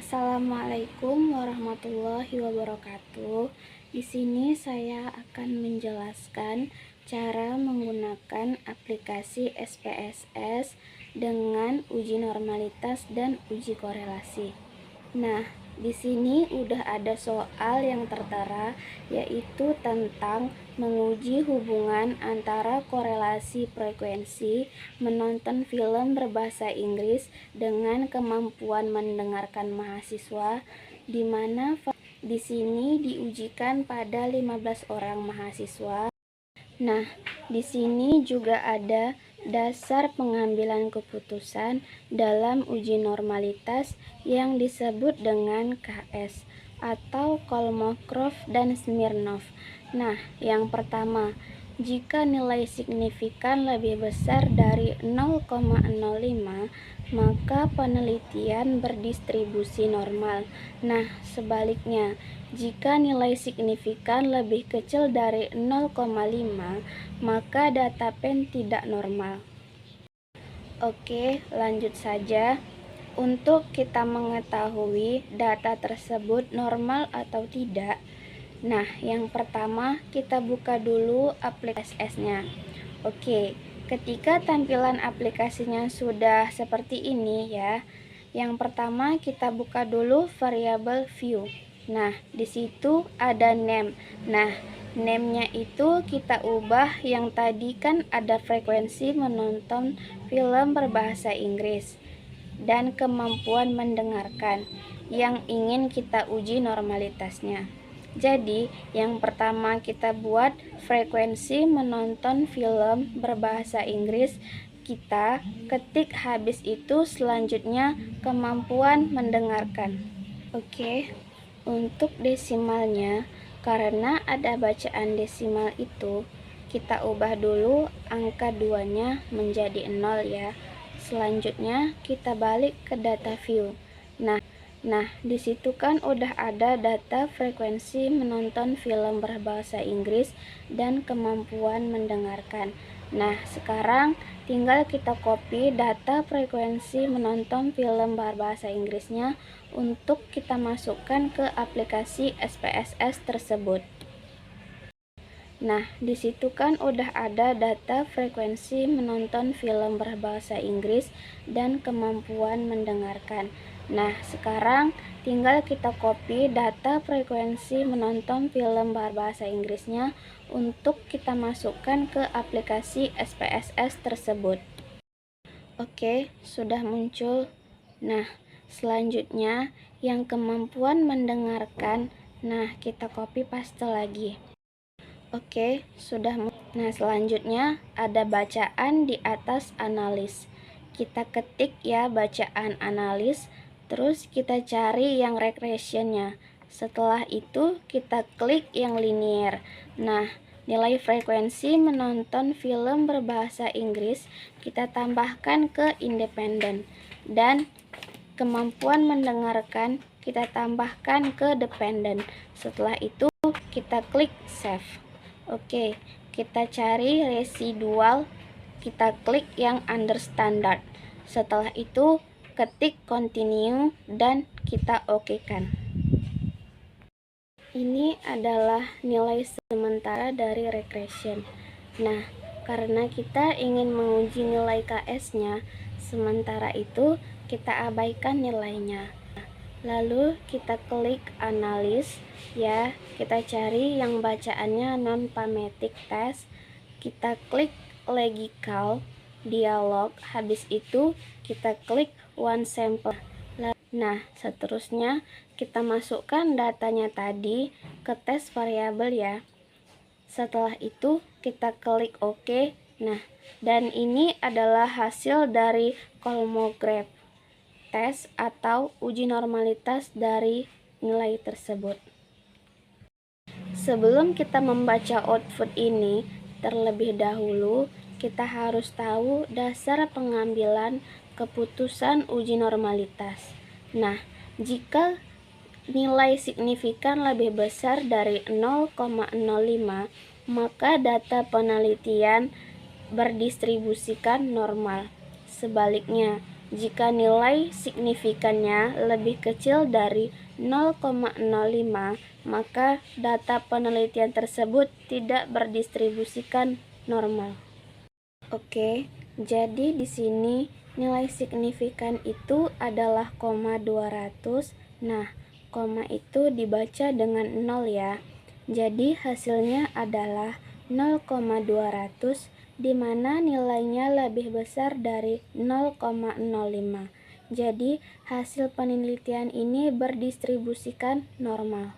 Assalamualaikum warahmatullahi wabarakatuh. Di sini saya akan menjelaskan cara menggunakan aplikasi SPSS dengan uji normalitas dan uji korelasi. Nah, di sini udah ada soal yang tertera, yaitu tentang menguji hubungan antara korelasi frekuensi menonton film berbahasa Inggris dengan kemampuan mendengarkan mahasiswa, di mana di sini diujikan pada 15 orang mahasiswa. Nah, di sini juga ada dasar pengambilan keputusan dalam uji normalitas yang disebut dengan KS atau Kolmogorov dan Smirnov. Nah, yang pertama, jika nilai signifikan lebih besar dari 0,05, maka penelitian berdistribusi normal. Nah, sebaliknya, jika nilai signifikan lebih kecil dari 0,5, maka data pen tidak normal. Oke, lanjut saja. Untuk kita mengetahui data tersebut normal atau tidak, nah, yang pertama kita buka dulu aplikasi SPSS-nya. Oke, ketika tampilan aplikasinya sudah seperti ini ya, yang pertama kita buka dulu variabel view. Nah, di situ ada name. Nah, name-nya itu kita ubah, yang tadi kan ada frekuensi menonton film berbahasa Inggris dan kemampuan mendengarkan yang ingin kita uji normalitasnya. Jadi, yang pertama kita buat frekuensi menonton film berbahasa Inggris, kita ketik, habis itu selanjutnya kemampuan mendengarkan. Oke, untuk desimalnya, karena ada bacaan desimal itu, kita ubah dulu angka 2-nya menjadi 0 ya. Selanjutnya kita balik ke data view. Nah, di situ kan udah ada data frekuensi menonton film berbahasa Inggris dan kemampuan mendengarkan. Nah, sekarang tinggal kita copy data frekuensi menonton film berbahasa Inggrisnya untuk kita masukkan ke aplikasi SPSS tersebut. Nah, di situ kan udah ada data frekuensi menonton film berbahasa Inggris dan kemampuan mendengarkan. Nah, sekarang tinggal kita copy data frekuensi menonton film berbahasa Inggrisnya untuk kita masukkan ke aplikasi SPSS tersebut. Oke, sudah muncul. Nah, selanjutnya yang kemampuan mendengarkan, nah kita copy paste lagi. Oke, sudah. Nah, selanjutnya ada bacaan di atas analis. Kita ketik ya bacaan analis, terus kita cari yang regressionnya. Setelah itu kita klik yang linear. Nah, nilai frekuensi menonton film berbahasa Inggris kita tambahkan ke independen, dan kemampuan mendengarkan kita tambahkan ke dependen. Setelah itu kita klik save. Oke, kita cari residual, kita klik yang under standard. Setelah itu ketik continue dan kita okekan. Ini adalah nilai sementara dari regression. Nah, karena kita ingin menguji nilai KS-nya, sementara itu kita abaikan nilainya. Lalu kita klik analis ya, kita cari yang bacaannya non-phonetic test, kita klik logical dialog, habis itu kita klik one sample. Nah, seterusnya kita masukkan datanya tadi ke tes variabel ya. Setelah itu kita klik OK. Nah, dan ini adalah hasil dari Kolmogorov tes atau uji normalitas dari nilai tersebut. Sebelum kita membaca output ini, terlebih dahulu kita harus tahu dasar pengambilan keputusan uji normalitas. Nah, jika nilai signifikan lebih besar dari 0,05, maka data penelitian berdistribusikan normal. Sebaliknya, jika nilai signifikannya lebih kecil dari 0,05, maka data penelitian tersebut tidak berdistribusikan normal. Oke, jadi di sini nilai signifikan itu adalah 200. Nah, koma itu dibaca dengan 0 ya. Jadi hasilnya adalah 0,200, di mana nilainya lebih besar dari 0,05. Jadi hasil penelitian ini berdistribusikan normal.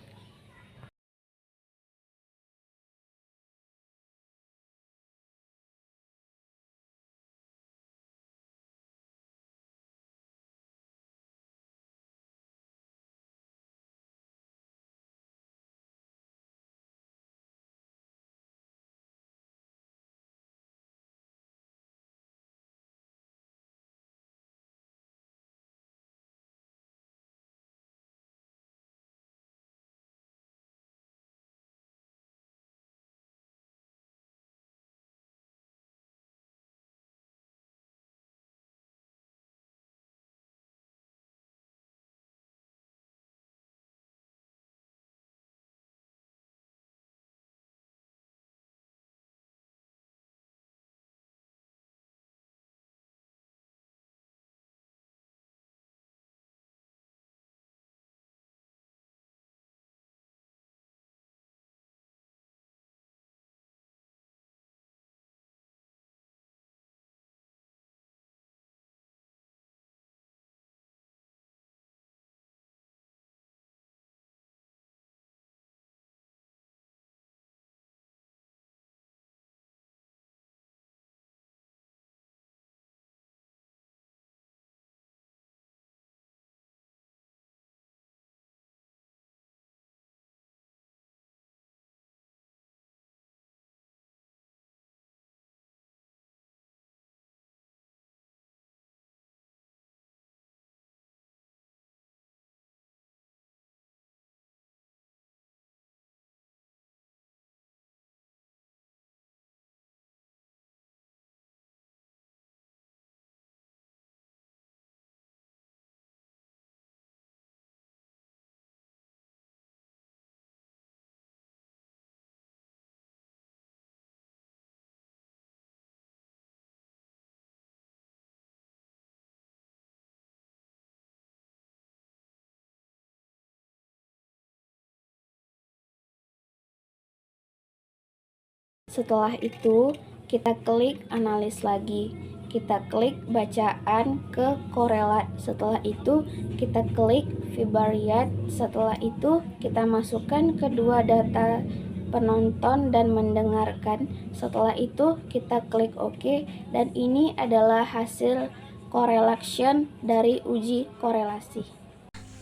Setelah itu, kita klik analis lagi. Kita klik bacaan ke korelat. Setelah itu, kita klik Vivariate. Setelah itu, kita masukkan kedua data penonton dan mendengarkan. Setelah itu, kita klik OK. Dan ini adalah hasil correlation dari uji korelasi.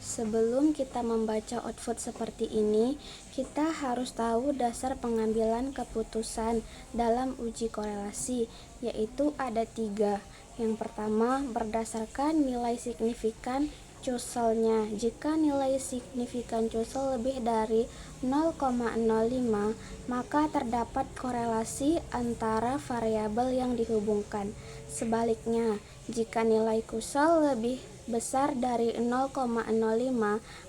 Sebelum kita membaca output seperti ini, kita harus tahu dasar pengambilan keputusan dalam uji korelasi, yaitu ada 3. Yang pertama, berdasarkan nilai signifikan Cuselnya. Jika nilai signifikan Cusel lebih dari 0,05, maka terdapat korelasi antara variabel yang dihubungkan. Sebaliknya, jika nilai Cusel lebih besar dari 0,05,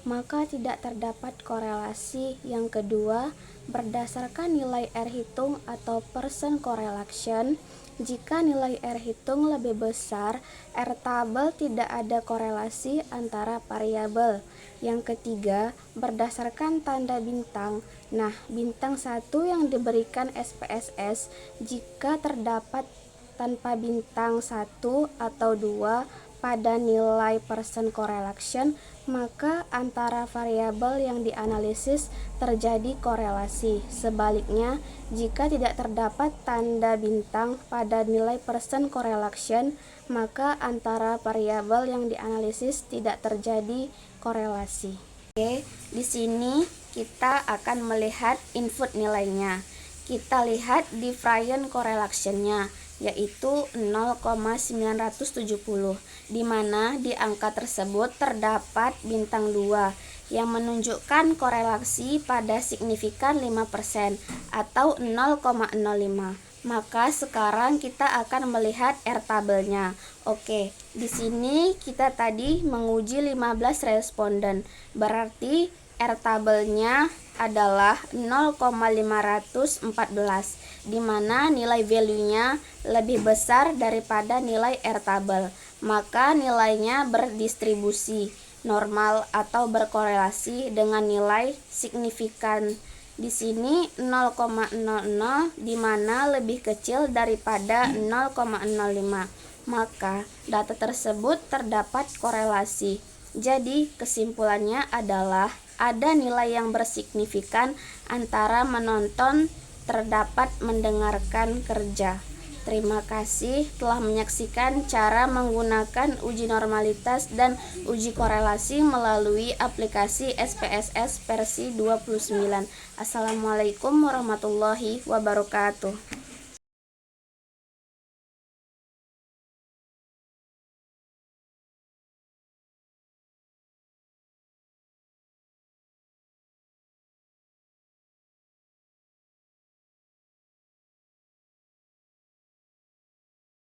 maka tidak terdapat korelasi. Yang kedua, berdasarkan nilai R hitung atau percent correlation, jika nilai R hitung lebih besar, R tabel tidak ada korelasi antara variabel. Yang ketiga, berdasarkan tanda bintang. Nah, bintang 1 yang diberikan SPSS jika terdapat tanpa bintang 1 atau 2 pada nilai percent correlation, maka antara variabel yang dianalisis terjadi korelasi. Sebaliknya, jika tidak terdapat tanda bintang pada nilai percent correlation, maka antara variabel yang dianalisis tidak terjadi korelasi. Oke, di sini kita akan melihat input nilainya. Kita lihat difference correlation-nya, yaitu 0,970, di mana di angka tersebut terdapat bintang 2 yang menunjukkan korelasi pada signifikan 5% atau 0,05. Maka sekarang kita akan melihat R tabelnya. Oke, di sini kita tadi menguji 15 responden. Berarti R tabelnya adalah 0,514, di mana nilai value-nya lebih besar daripada nilai R tabel. Maka nilainya berdistribusi normal atau berkorelasi dengan nilai signifikan. Di sini 0,00 di mana lebih kecil daripada 0,05. Maka data tersebut terdapat korelasi. Jadi kesimpulannya adalah ada nilai yang bersignifikan antara menonton terdapat mendengarkan kerja. Terima kasih telah menyaksikan cara menggunakan uji normalitas dan uji korelasi melalui aplikasi SPSS versi 29. Assalamualaikum warahmatullahi wabarakatuh.